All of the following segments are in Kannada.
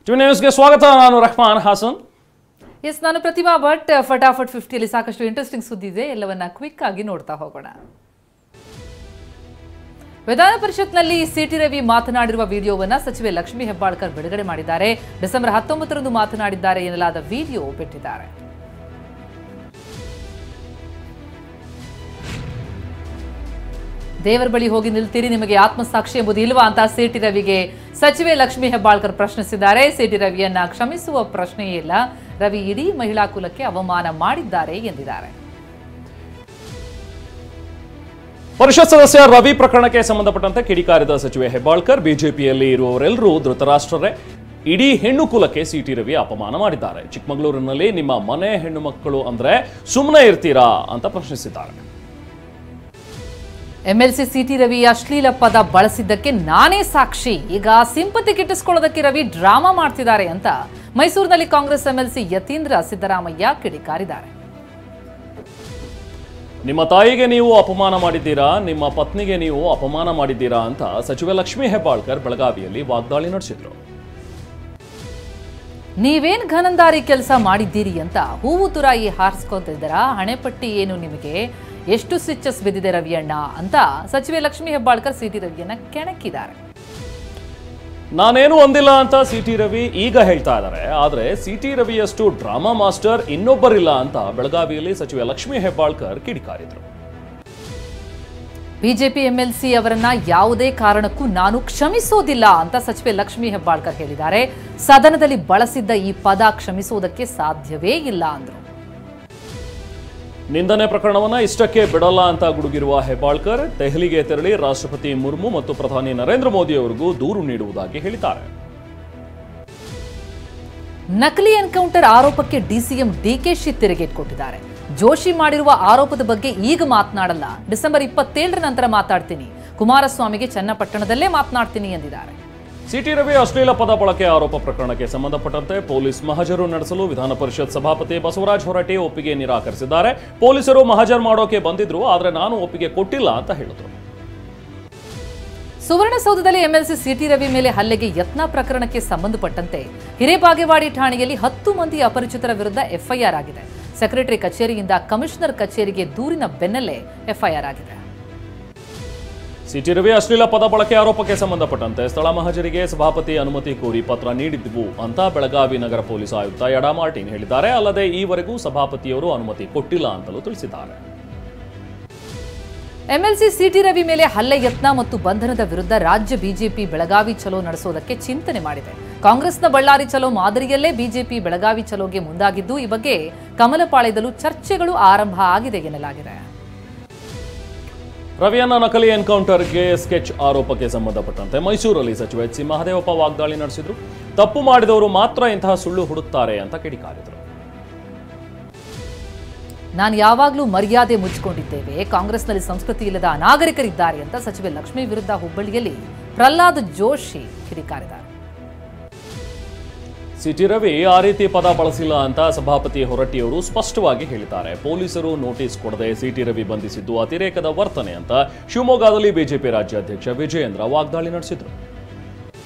ಟಿವಿ ನ್ಯೂಸ್ಗೆ ಸ್ವಾಗತ. ನಾನು ರಹಮಾನ್ ಹಾಸನ್. ಎಸ್, ನಾನು ಪ್ರತಿಭಾ ಭಟ್. ಫಟಾಫಟ್ 50ಯಲ್ಲಿ ಸಾಕಷ್ಟು ಇಂಟ್ರೆಸ್ಟಿಂಗ್ ಸುದ್ದಿ ಇದೆ, ಎಲ್ಲವನ್ನ ಕ್ವಿಕ್ ಆಗಿ ನೋಡ್ತಾ ಹೋಗೋಣ. ವಿಧಾನ ಪರಿಷತ್ನಲ್ಲಿ ಸಿಟಿ ರವಿ ಮಾತನಾಡಿರುವ ವಿಡಿಯೋವನ್ನ ಸಚಿವೆ ಲಕ್ಷ್ಮೀ ಹೆಬ್ಬಾಳ್ಕರ್ ಬಿಡುಗಡೆ ಮಾಡಿದ್ದಾರೆ. ಡಿಸೆಂಬರ್ 19ರಂದು ಮಾತನಾಡಿದ್ದಾರೆ ಎನ್ನಲಾದ ವಿಡಿಯೋ ಬಿಟ್ಟಿದ್ದಾರೆ. ದೇವರ ಬಳಿ ಹೋಗಿ ನಿಲ್ತೀರಿ, ನಿಮಗೆ ಆತ್ಮಸಾಕ್ಷಿ ಎಂಬುದು ಇಲ್ವಾ ಅಂತ ಸಿಟಿ ರವಿಗೆ ಸಚಿವೆ ಲಕ್ಷ್ಮೀ ಹೆಬ್ಬಾಳ್ಕರ್ ಪ್ರಶ್ನಿಸಿದ್ದಾರೆ. ಸಿಟಿ ರವಿಯನ್ನ ಕ್ಷಮಿಸುವ ಪ್ರಶ್ನೆಯೇ ಇಲ್ಲ, ರವಿ ಇಡೀ ಮಹಿಳಾ ಕುಲಕ್ಕೆ ಅವಮಾನ ಮಾಡಿದ್ದಾರೆ ಎಂದಿದ್ದಾರೆ. ಪರಿಷತ್ ಸದಸ್ಯ ರವಿ ಪ್ರಕರಣಕ್ಕೆ ಸಂಬಂಧಪಟ್ಟಂತೆ ಕಿಡಿಕಾರಿದ ಸಚಿವೆ ಹೆಬ್ಬಾಳ್ಕರ್, ಬಿಜೆಪಿಯಲ್ಲಿ ಇರುವವರೆಲ್ಲರೂ ಧೃತರಾಷ್ಟ್ರರೇ, ಇಡೀ ಹೆಣ್ಣು ಕುಲಕ್ಕೆ ಸಿಟಿ ರವಿ ಅಪಮಾನ ಮಾಡಿದ್ದಾರೆ. ಚಿಕ್ಕಮಗಳೂರಿನಲ್ಲಿ ನಿಮ್ಮ ಮನೆ ಹೆಣ್ಣು ಮಕ್ಕಳು ಅಂದ್ರೆ ಸುಮ್ಮನೆ ಇರ್ತೀರಾ ಅಂತ ಪ್ರಶ್ನಿಸಿದ್ದಾರೆ. ಎಂಎಲ್ಸಿ ಸಿಟಿ ರವಿ ಅಶ್ಲೀಲ ಪದ ಬಳಸಿದ್ದಕ್ಕೆ ನಾನೇ ಸಾಕ್ಷಿ, ಈಗ ಸಿಂಪತಿ ಗಿಟ್ಟಿಸಿಕೊಳ್ಳೋದಕ್ಕೆ ರವಿ ಡ್ರಾಮಾ ಮಾಡ್ತಿದ್ದಾರೆ ಅಂತ ಮೈಸೂರಿನಲ್ಲಿ ಕಾಂಗ್ರೆಸ್ ಎಂಎಲ್ಸಿ ಯತೀಂದ್ರ ಸಿದ್ದರಾಮಯ್ಯ ಕಿಡಿಕಾರಿದ್ದಾರೆ. ನಿಮ್ಮ ತಾಯಿಗೆ ನೀವು ಅಪಮಾನ ಮಾಡಿದ್ದೀರಾ, ನಿಮ್ಮ ಪತ್ನಿಗೆ ನೀವು ಅಪಮಾನ ಮಾಡಿದ್ದೀರಾ ಅಂತ ಸಚಿವೆ ಲಕ್ಷ್ಮೀ ಹೆಬ್ಬಾಳ್ಕರ್ ಬೆಳಗಾವಿಯಲ್ಲಿ ವಾಗ್ದಾಳಿ ನಡೆಸಿದ್ರು. ನೀವೇನ್ ಘನಂದಾರಿ ಕೆಲಸ ಮಾಡಿದ್ದೀರಿ ಅಂತ ಹೂವು ತುರಾಯಿ ಹಾರಿಸ್ಕೊಂತಿದ್ದೀರಾ, ಹಣೆಪಟ್ಟಿ ಏನು ನಿಮಗೆ, ಎಷ್ಟು ಸ್ವಿಚಸ್ ಬಿದ್ದಿದೆ ರವಿಯಣ್ಣ ಅಂತ ಸಚಿವೆ ಲಕ್ಷ್ಮೀ ಹೆಬ್ಬಾಳ್ಕರ್ ಸಿಟಿ ರವಿಯನ್ನ ಕೆಣಕಿದ್ದಾರೆ. ನಾನೇನು ಒಂದಿಲ್ಲ ಅಂತ ಸಿಟಿ ರವಿ ಈಗ ಹೇಳ್ತಾ ಇದ್ದಾರೆ. ಆದ್ರೆ ಸಿಟಿ ರವಿಯಷ್ಟು ಡ್ರಾಮಾ ಮಾಸ್ಟರ್ ಇನ್ನೊಬ್ಬರಿಲ್ಲ ಅಂತ ಬೆಳಗಾವಿಯಲ್ಲಿ ಸಚಿವೆ ಲಕ್ಷ್ಮೀ ಹೆಬ್ಬಾಳ್ಕರ್ ಕಿಡಿಕಾರಿದ್ರು. ಬಿಜೆಪಿ ಎಂಎಲ್ಸಿ ಅವರನ್ನ ಯಾವುದೇ ಕಾರಣಕ್ಕೂ ನಾನು ಕ್ಷಮಿಸೋದಿಲ್ಲ ಅಂತ ಸಚಿವೆ ಲಕ್ಷ್ಮೀ ಹೆಬ್ಬಾಳ್ಕರ್ ಹೇಳಿದ್ದಾರೆ. ಸದನದಲ್ಲಿ ಬಳಸಿದ್ದ ಈ ಪದ ಕ್ಷಮಿಸೋದಕ್ಕೆ ಸಾಧ್ಯವೇ ಇಲ್ಲ ಅಂದ್ರು. ನಿಂದನೆ ಪ್ರಕರಣವನ್ನ ಇಷ್ಟಕ್ಕೆ ಬಿಡಲ್ಲ ಅಂತ ಗುಡುಗಿರುವ ಹೆಬ್ಬಾಳ್ಕರ್ ದೆಹಲಿಗೆ ತೆರಳಿ ರಾಷ್ಟ್ರಪತಿ ಮುರ್ಮು ಮತ್ತು ಪ್ರಧಾನಿ ನರೇಂದ್ರ ಮೋದಿ ಅವರಿಗೂ ದೂರು ನೀಡುವುದಾಗಿ ಹೇಳಿದ್ದಾರೆ. ನಕಲಿ ಎನ್ಕೌಂಟರ್ ಆರೋಪಕ್ಕೆ ಡಿಸಿಎಂ ಡಿಕೆಶಿ ತಿರುಗೇಟು ಕೊಟ್ಟಿದ್ದಾರೆ. ಜೋಶಿ ಮಾಡಿರುವ ಆರೋಪದ ಬಗ್ಗೆ ಈಗ ಮಾತನಾಡಲ್ಲ, ಡಿಸೆಂಬರ್ 27ರ ನಂತರ ಮಾತಾಡ್ತೀನಿ, ಕುಮಾರಸ್ವಾಮಿಗೆ ಚನ್ನಪಟ್ಟಣದಲ್ಲೇ ಮಾತನಾಡ್ತೀನಿ ಎಂದಿದ್ದಾರೆ. ಸಿಟಿ ರವಿ ಅಶ್ಲೀಲ ಪದ ಬಳಕೆ ಆರೋಪ ಪ್ರಕರಣಕ್ಕೆ ಸಂಬಂಧಪಟ್ಟಂತೆ ಪೊಲೀಸ್ ಮಹಜರು ನಡೆಸಲು ವಿಧಾನ ಪರಿಷತ್ ಸಭಾಪತಿ ಬಸವರಾಜ ಹೊರಟ್ಟಿ ಒಪ್ಪಿಗೆ ನಿರಾಕರಿಸಿದ್ದಾರೆ. ಪೊಲೀಸರು ಮಹಜರ್ ಮಾಡೋಕೆ ಬಂದಿದ್ರು, ಆದ್ರೆ ನಾನು ಒಪ್ಪಿಗೆ ಕೊಟ್ಟಿಲ್ಲ ಅಂತ ಹೇಳಿದ್ರು. ಸುವರ್ಣಸೌಧದಲ್ಲಿ ಎಂಎಲ್ಸಿ ಸಿಟಿ ರವಿ ಮೇಲೆ ಹಲ್ಲೆಗೆ ಯತ್ನ ಪ್ರಕರಣಕ್ಕೆ ಸಂಬಂಧಪಟ್ಟಂತೆ ಹಿರೇಬಾಗೇವಾಡಿ ಠಾಣೆಯಲ್ಲಿ 10 ಮಂದಿ ಅಪರಿಚಿತರ ವಿರುದ್ಧ ಎಫ್ಐಆರ್ ಆಗಿದೆ. ಸೆಕ್ರೆಟರಿ ಕಚೇರಿಯಿಂದ ಕಮಿಷನರ್ ಕಚೇರಿಗೆ ದೂರಿನ ಬೆನ್ನಲ್ಲೇ ಎಫ್ಐಆರ್ ಆಗಿದೆ. ಸಿಟಿ ರವಿ ಅಶ್ಲೀಲ ಪದ ಬಳಕೆ ಆರೋಪಕ್ಕೆ ಸಂಬಂಧಪಟ್ಟಂತೆ ಸ್ಥಳ ಮಹಜರಿಗೆ ಸಭಾಪತಿ ಅನುಮತಿ ಕೋರಿ ಪತ್ರ ನೀಡಿದ್ವು ಅಂತ ಬೆಳಗಾವಿ ನಗರ ಪೊಲೀಸ್ ಆಯುಕ್ತ ಯಡಾ ಮಾರ್ಟಿನ್ ಹೇಳಿದ್ದಾರೆ. ಅಲ್ಲದೆ ಈವರೆಗೂ ಸಭಾಪತಿಯವರು ಅನುಮತಿ ಕೊಟ್ಟಿಲ್ಲ ಅಂತಲೂ ತಿಳಿಸಿದ್ದಾರೆ. ಎಂಎಲ್ಸಿ ಸಿಟಿ ರವಿ ಮೇಲೆ ಹಲ್ಲೆ ಯತ್ನ ಮತ್ತು ಬಂಧನದ ವಿರುದ್ಧ ರಾಜ್ಯ ಬಿಜೆಪಿ ಬೆಳಗಾವಿ ಚಲೋ ನಡೆಸೋದಕ್ಕೆ ಚಿಂತನೆ ಮಾಡಿದೆ. ಕಾಂಗ್ರೆಸ್ನ ಬಳ್ಳಾರಿ ಚಲೋ ಮಾದರಿಯಲ್ಲೇ ಬಿಜೆಪಿ ಬೆಳಗಾವಿ ಚಲೋಗೆ ಮುಂದಾಗಿದ್ದು, ಈ ಬಗ್ಗೆ ಕಮಲಪಾಳ್ಯದಲ್ಲೂ ಚರ್ಚೆಗಳು ಆರಂಭ ಆಗಿದೆ ಎನ್ನಲಾಗಿದೆ. ರವಿಯನ್ನ ನಕಲಿ ಎನ್ಕೌಂಟರ್ಗೆ ಸ್ಕೆಚ್ ಆರೋಪಕ್ಕೆ ಸಂಬಂಧಪಟ್ಟಂತೆ ಮೈಸೂರಲ್ಲಿ ಸಚಿವ ಎಚ್ ಸಿ ಮಹದೇವಪ್ಪ ವಾಗ್ದಾಳಿ ನಡೆಸಿದ್ರು. ತಪ್ಪು ಮಾಡಿದವರು ಮಾತ್ರ ಇಂತಹ ಸುಳ್ಳು ಹುಡುಕ್ತಾರೆ ಅಂತ ಕಿಡಿಕಾರಿದ್ರು. ನಾನು ಯಾವಾಗಲೂ ಮರ್ಯಾದೆ ಮುಚ್ಚಿಕೊಂಡಿದ್ದೇವೆ, ಕಾಂಗ್ರೆಸ್ನಲ್ಲಿ ಸಂಸ್ಕೃತಿ ಇಲ್ಲದ ಅನಾಗರಿಕರಿದ್ದಾರೆ ಅಂತ ಸಚಿವೆ ಲಕ್ಷ್ಮೀ ವಿರುದ್ಧ ಹುಬ್ಬಳ್ಳಿಯಲ್ಲಿ ಪ್ರಹ್ಲಾದ್ ಜೋಶಿ ಕಿಡಿಕಾರಿದ್ದಾರೆ. ಸಿಟಿ ರವಿ ಆ ರೀತಿ ಪದ ಬಳಸಿಲ್ಲ ಅಂತ ಸಭಾಪತಿ ಹೊರಟ್ಟಿಯವರು ಸ್ಪಷ್ಟವಾಗಿ ಹೇಳಿದ್ದಾರೆ. ಪೊಲೀಸರು ನೋಟಿಸ್ ಕೊಡದೆ ಸಿಟಿ ರವಿ ಬಂಧಿಸಿದ್ದು ಅತಿರೇಕದ ವರ್ತನೆ ಅಂತ ಶಿವಮೊಗ್ಗದಲ್ಲಿ ಬಿಜೆಪಿ ರಾಜ್ಯಾಧ್ಯಕ್ಷ ವಿಜಯೇಂದ್ರ ವಾಗ್ದಾಳಿ ನಡೆಸಿದರು.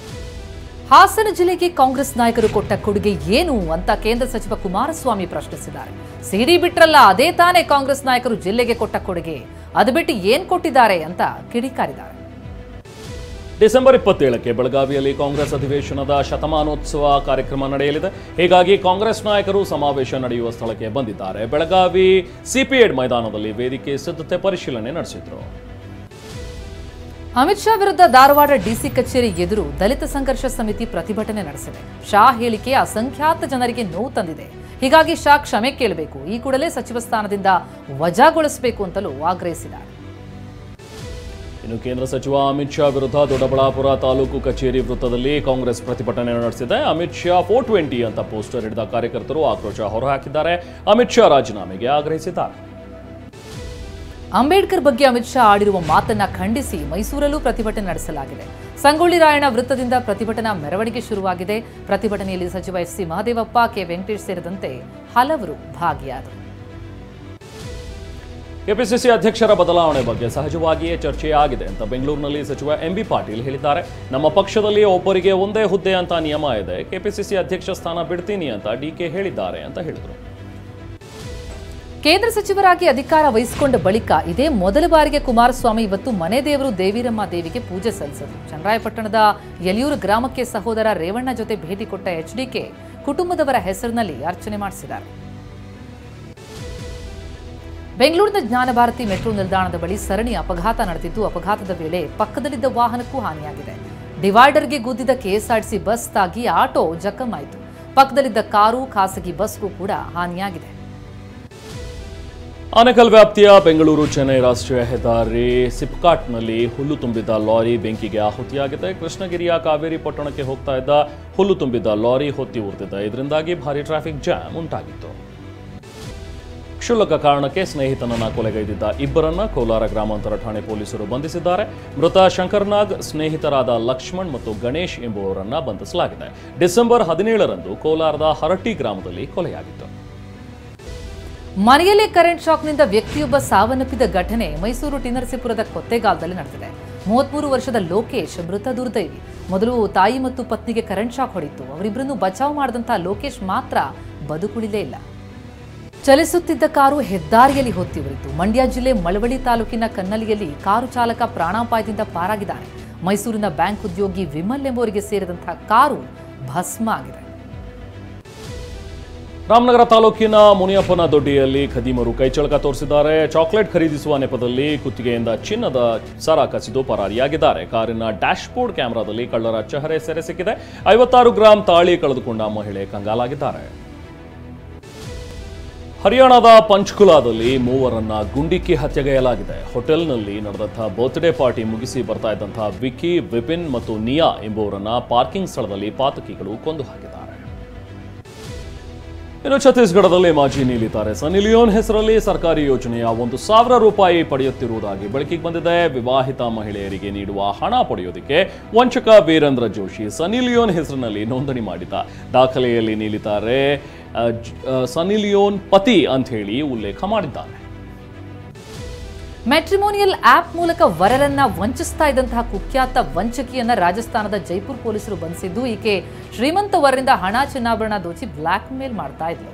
ಹಾಸನ ಜಿಲ್ಲೆಗೆ ಕಾಂಗ್ರೆಸ್ ನಾಯಕರು ಕೊಟ್ಟ ಕೊಡುಗೆ ಏನು ಅಂತ ಕೇಂದ್ರ ಸಚಿವ ಕುಮಾರಸ್ವಾಮಿ ಪ್ರಶ್ನಿಸಿದ್ದಾರೆ. ಸಿಡಿ ಬಿಟ್ರಲ್ಲ, ಅದೇ ತಾನೇ ಕಾಂಗ್ರೆಸ್ ನಾಯಕರು ಜಿಲ್ಲೆಗೆ ಕೊಟ್ಟ ಕೊಡುಗೆ, ಅದು ಬಿಟ್ಟು ಏನ್ ಕೊಟ್ಟಿದ್ದಾರೆ ಅಂತ ಕಿಡಿಕಾರಿದ್ದಾರೆ. ಡಿಸೆಂಬರ್ 27ಕ್ಕೆ ಬೆಳಗಾವಿಯಲ್ಲಿ ಕಾಂಗ್ರೆಸ್ ಅಧಿವೇಶನದ ಶತಮಾನೋತ್ಸವ ಕಾರ್ಯಕ್ರಮ ನಡೆಯಲಿದೆ. ಹೀಗಾಗಿ ಕಾಂಗ್ರೆಸ್ ನಾಯಕರು ಸಮಾವೇಶ ನಡೆಯುವ ಸ್ಥಳಕ್ಕೆ ಬಂದಿದ್ದಾರೆ. ಬೆಳಗಾವಿ ಸಿಪಿಎಡ್ ಮೈದಾನದಲ್ಲಿ ವೇದಿಕೆ ಸಿದ್ಧತೆ ಪರಿಶೀಲನೆ ನಡೆಸಿದ್ರು. ಅಮಿತ್ ಶಾ ವಿರುದ್ಧ ಧಾರವಾಡ ಡಿಸಿ ಕಚೇರಿ ಎದುರು ದಲಿತ ಸಂಘರ್ಷ ಸಮಿತಿ ಪ್ರತಿಭಟನೆ ನಡೆಸಿದೆ. ಶಾ ಹೇಳಿಕೆ ಅಸಂಖ್ಯಾತ ಜನರಿಗೆ ನೋವು ತಂದಿದೆ, ಹೀಗಾಗಿ ಶಾ ಕ್ಷಮೆ ಕೇಳಬೇಕು, ಈ ಕೂಡಲೇ ಸಚಿವ ಸ್ಥಾನದಿಂದ ವಜಾಗೊಳಿಸಬೇಕು ಅಂತಲೂ ಆಗ್ರಹಿಸಿದ್ದಾರೆ. ಇನ್ನು ಕೇಂದ್ರ ಸಚಿವ ಅಮಿತ್ ಶಾ ವಿರುದ್ಧ ದೊಡ್ಡಬಳ್ಳಾಪುರ ತಾಲೂಕು ಕಚೇರಿ ವೃತ್ತದಲ್ಲಿ ಕಾಂಗ್ರೆಸ್ ಪ್ರತಿಭಟನೆ ನಡೆಸಿದೆ. ಅಮಿತ್ ಶಾ 420 ಅಂತ ಪೋಸ್ಟರ್ ಹಿಡಿದ ಕಾರ್ಯಕರ್ತರು ಆಕ್ರೋಶ ಹೊರಹಾಕಿದ್ದಾರೆ. ಅಮಿತ್ ಶಾ ರಾಜೀನಾಮೆಗೆ ಆಗ್ರಹಿಸಿದ್ದಾರೆ. ಅಂಬೇಡ್ಕರ್ ಬಗ್ಗೆ ಅಮಿತ್ ಶಾ ಆಡಿರುವ ಮಾತನ್ನ ಖಂಡಿಸಿ ಮೈಸೂರಲ್ಲೂ ಪ್ರತಿಭಟನೆ ನಡೆಸಲಾಗಿದೆ. ಸಂಗೊಳ್ಳಿ ರಾಯಣ್ಣ ವೃತ್ತದಿಂದ ಪ್ರತಿಭಟನಾ ಮೆರವಣಿಗೆ ಶುರುವಾಗಿದೆ. ಪ್ರತಿಭಟನೆಯಲ್ಲಿ ಸಚಿವ H C Mahadevappa, K Venkatesh ಸೇರಿದಂತೆ ಹಲವರು ಭಾಗಿಯಾದರು. ಕೆಪಿಸಿಸಿ ಅಧ್ಯಕ್ಷರ ಬದಲಾವಣೆ ಬಗ್ಗೆ ಸಹಜವಾಗಿಯೇ ಚರ್ಚೆಯಾಗಿದೆ ಅಂತ ಬೆಂಗಳೂರಿನಲ್ಲಿ ಸಚಿವ ಎಂಬಿ ಪಾಟೀಲ್ ಹೇಳಿದ್ದಾರೆ. ನಮ್ಮ ಪಕ್ಷದಲ್ಲಿ ಒಬ್ಬರಿಗೆ ಒಂದೇ ಹುದ್ದೆ ಅಂತ ನಿಯಮ ಇದೆ. ಕೆಪಿಸಿಸಿ ಅಧ್ಯಕ್ಷ ಸ್ಥಾನ ಬಿಡ್ತೀನಿ ಅಂತ ಡಿಕೆ ಹೇಳಿದ್ದಾರೆ ಅಂತ ಹೇಳಿದರು. ಕೇಂದ್ರ ಸಚಿವರಾಗಿ ಅಧಿಕಾರ ವಹಿಸಿಕೊಂಡ ಬಳಿಕ ಇದೇ ಮೊದಲ ಬಾರಿಗೆ ಕುಮಾರಸ್ವಾಮಿ ಇವತ್ತು ಮನೆ ದೇವರು ದೇವಿರಮ್ಮ ದೇವಿಗೆ ಪೂಜೆ ಸಲ್ಲಿಸಿದರು. ಚನ್ನರಾಯಪಟ್ಟಣದ ಯಲಿಯೂರು ಗ್ರಾಮಕ್ಕೆ ಸಹೋದರ ರೇವಣ್ಣ ಜೊತೆ ಭೇಟಿ ಕೊಟ್ಟ ಎಚ್ಡಿಕೆ ಕುಟುಂಬದವರ ಹೆಸರಿನಲ್ಲಿ ಅರ್ಚನೆ ಮಾಡಿಸಿದ್ದಾರೆ. ಬೆಂಗಳೂರಿನ ಜ್ಞಾನಭಾರತಿ ಮೆಟ್ರೋ ನಿಲ್ದಾಣದ ಬಳಿ ಸರಣಿ ಅಪಘಾತ ನಡೆದಿದ್ದು, ಅಪಘಾತದ ವೇಳೆ ಪಕ್ಕದಲ್ಲಿದ್ದ ವಾಹನಕ್ಕೂ ಹಾನಿಯಾಗಿದೆ. ಡಿವೈಡರ್ಗೆ ಗುದ್ದಿದ ಕೆಎಸ್ಆರ್ಟಿಸಿ ಬಸ್ ತಾಗಿ ಆಟೋ ಜಖಮಾಯಿತು. ಪಕ್ಕದಲ್ಲಿದ್ದ ಕಾರು, ಖಾಸಗಿ ಬಸ್ಗೂ ಕೂಡ ಹಾನಿಯಾಗಿದೆ. ಆನೇಕಲ್ ವ್ಯಾಪ್ತಿಯ ಬೆಂಗಳೂರು ಚೆನ್ನೈ ರಾಷ್ಟ್ರೀಯ ಹೆದ್ದಾರಿ ಸಿಪ್ಕಾಟ್ನಲ್ಲಿ ಹುಲ್ಲು ತುಂಬಿದ್ದ ಲಾರಿ ಬೆಂಕಿಗೆ ಆಹುತಿಯಾಗಿದೆ. ಕೃಷ್ಣಗಿರಿಯ ಕಾವೇರಿ ಪಟ್ಟಣಕ್ಕೆ ಹೋಗ್ತಾ ಇದ್ದ ಹುಲ್ಲು ತುಂಬಿದ್ದ ಲಾರಿ ಹೊತ್ತಿ ಉರಿದಿದೆ. ಇದರಿಂದಾಗಿ ಭಾರಿ ಟ್ರಾಫಿಕ್ ಜಾಮ್ ಉಂಟಾಗಿತ್ತು. ಕ್ಷುಲ್ಲಕ ಕಾರಣಕ್ಕೆ ಸ್ನೇಹಿತನನ್ನ ಕೊಲೆಗೈದಿದ್ದ ಇಬ್ಬರನ್ನ ಕೋಲಾರ ಗ್ರಾಮಾಂತರ ಠಾಣೆ ಪೊಲೀಸರು ಬಂಧಿಸಿದ್ದಾರೆ. ಮೃತ ಶಂಕರ್ನಾಗ್ ಸ್ನೇಹಿತರಾದ ಲಕ್ಷ್ಮಣ್ ಮತ್ತು ಗಣೇಶ್ ಎಂಬುವರನ್ನ ಬಂಧಿಸಲಾಗಿದೆ. ಡಿಸೆಂಬರ್ 17ರಂದು ಕೋಲಾರದ ಹರಟ್ಟಿ ಗ್ರಾಮದಲ್ಲಿ ಕೊಲೆಯಾಗಿತ್ತು. ಮನೆಯಲ್ಲೇ ಕರೆಂಟ್ ಶಾಕ್ನಿಂದ ವ್ಯಕ್ತಿಯೊಬ್ಬ ಸಾವನ್ನಪ್ಪಿದ ಘಟನೆ ಮೈಸೂರು ಟಿ ನರಸೀಪುರದ ಕೊತ್ತೆಗಾಲದಲ್ಲಿ ನಡೆದಿದೆ. 33 ವರ್ಷದ ಲೋಕೇಶ್ ಮೃತ ದುರ್ದೈವಿ. ಮೊದಲು ತಾಯಿ ಮತ್ತು ಪತ್ನಿಗೆ ಕರೆಂಟ್ ಶಾಕ್ ಹೊಡಿತು. ಅವರಿಬ್ಬರನ್ನು ಬಚಾವ್ ಮಾಡಿದಂತಹ ಲೋಕೇಶ್ ಮಾತ್ರ ಬದುಕುಳಿಲೇ ಇಲ್ಲ. ಚಲಿಸುತ್ತಿದ್ದ ಕಾರು ಹೆದ್ದಾರಿಯಲ್ಲಿ ಹೊತ್ತಿ ಉರಿತು. ಮಂಡ್ಯ ಜಿಲ್ಲೆ ಮಳವಳ್ಳಿ ತಾಲೂಕಿನ ಕನ್ನಲಿಯಲ್ಲಿ ಕಾರು ಚಾಲಕ ಪ್ರಾಣಾಪಾಯದಿಂದ ಪಾರಾಗಿದ್ದಾನೆ. ಮೈಸೂರಿನ ಬ್ಯಾಂಕ್ ಉದ್ಯೋಗಿ ವಿಮಲ್ ಎಂಬುವರಿಗೆ ಸೇರಿದಂತಹ ಕಾರು ಭಸ್ಮ ಆಗಿದೆ. ರಾಮನಗರ ತಾಲೂಕಿನ ಮುನಿಯಪ್ಪನ ದೊಡ್ಡಿಯಲ್ಲಿ ಖದೀಮರು ಕೈಚಳಕ ತೋರಿಸಿದ್ದಾರೆ. ಚಾಕ್ಲೇಟ್ ಖರೀದಿಸುವ ನೆಪದಲ್ಲಿ ಕುತ್ತಿಗೆಯಿಂದ ಚಿನ್ನದ ಸರ ಕಸಿದು ಪರಾರಿಯಾಗಿದ್ದಾರೆ. ಕಾರಿನ ಡ್ಯಾಶ್ ಬೋರ್ಡ್ ಕ್ಯಾಮೆರಾದಲ್ಲಿ ಕಳ್ಳರ ಚಹರೆ ಸೆರೆ ಸಿಕ್ಕಿದೆ. 56 ಗ್ರಾಂ ತಾಳಿ ಕಳೆದುಕೊಂಡ ಮಹಿಳೆ ಕಂಗಾಲಾಗಿದ್ದಾರೆ. ಹರಿಯಾಣದ ಪಂಚ್ಕುಲಾದಲ್ಲಿ ಮೂವರನ್ನ ಗುಂಡಿಕ್ಕಿ ಹತ್ಯೆಗೈಯಲಾಗಿದೆ. ಹೋಟೆಲ್ನಲ್ಲಿ ನಡೆದಂತಹ ಬರ್ತ್ಡೇ ಪಾರ್ಟಿ ಮುಗಿಸಿ ಬರ್ತಾ ಇದ್ದಂತಹ ವಿಕಿ, ವಿಪಿನ್ ಮತ್ತು ನಿಯಾ ಎಂಬುವರನ್ನ ಪಾರ್ಕಿಂಗ್ ಸ್ಥಳದಲ್ಲಿ ಪಾತಕಿಗಳು ಕೊಂದು ಹಾಕಿದ್ದಾರೆ. ಇನ್ನು ಛತ್ತೀಸ್ಗಢದಲ್ಲಿ ಮಾಜಿ ನೀಲಿ ತಾರೆ ಸನ್ನಿ ಲಿಯೋನ್ ಹೆಸರಲ್ಲಿ ಸರ್ಕಾರಿ ಯೋಜನೆಯ 1,000 ರೂಪಾಯಿ ಪಡೆಯುತ್ತಿರುವುದಾಗಿ ಬೆಳಕಿಗೆ ಬಂದಿದೆ. ವಿವಾಹಿತ ಮಹಿಳೆಯರಿಗೆ ನೀಡುವ ಹಣ ಪಡೆಯೋದಕ್ಕೆ ವಂಚಕ ವೀರೇಂದ್ರ ಜೋಶಿ ಸನ್ನಿ ಲಿಯೋನ್ ಹೆಸರಿನಲ್ಲಿ ನೋಂದಣಿ ಮಾಡಿದ್ದ. ದಾಖಲೆಯಲ್ಲಿ ನೀಲಿ ತಾರೆ ಸನ್ನಿ ಲಿಯೋನ್ ಪತಿ ಅಂತ ಹೇಳಿ ಉಲ್ಲೇಖ ಮಾಡಿದ್ದಾನೆ. ಮ್ಯಾಟ್ರಿಮೋನಿಯಲ್ ಆಪ್ ಮೂಲಕ ವರರನ್ನ ವಂಚಿಸ್ತಾ ಇದ್ದಂತಹ ಕುಖ್ಯಾತ ವಂಚಕಿಯನ್ನ ರಾಜಸ್ಥಾನದ ಜೈಪುರ್ ಪೊಲೀಸರು ಬಂಧಿಸಿದ್ದು, ಈಕೆ ಶ್ರೀಮಂತ ವರರಿಂದ ಹಣ, ಚಿನ್ನಾಭರಣ ದೋಚಿ ಬ್ಲಾಕ್ ಮೇಲ್ ಮಾಡ್ತಾ ಇದ್ಲು.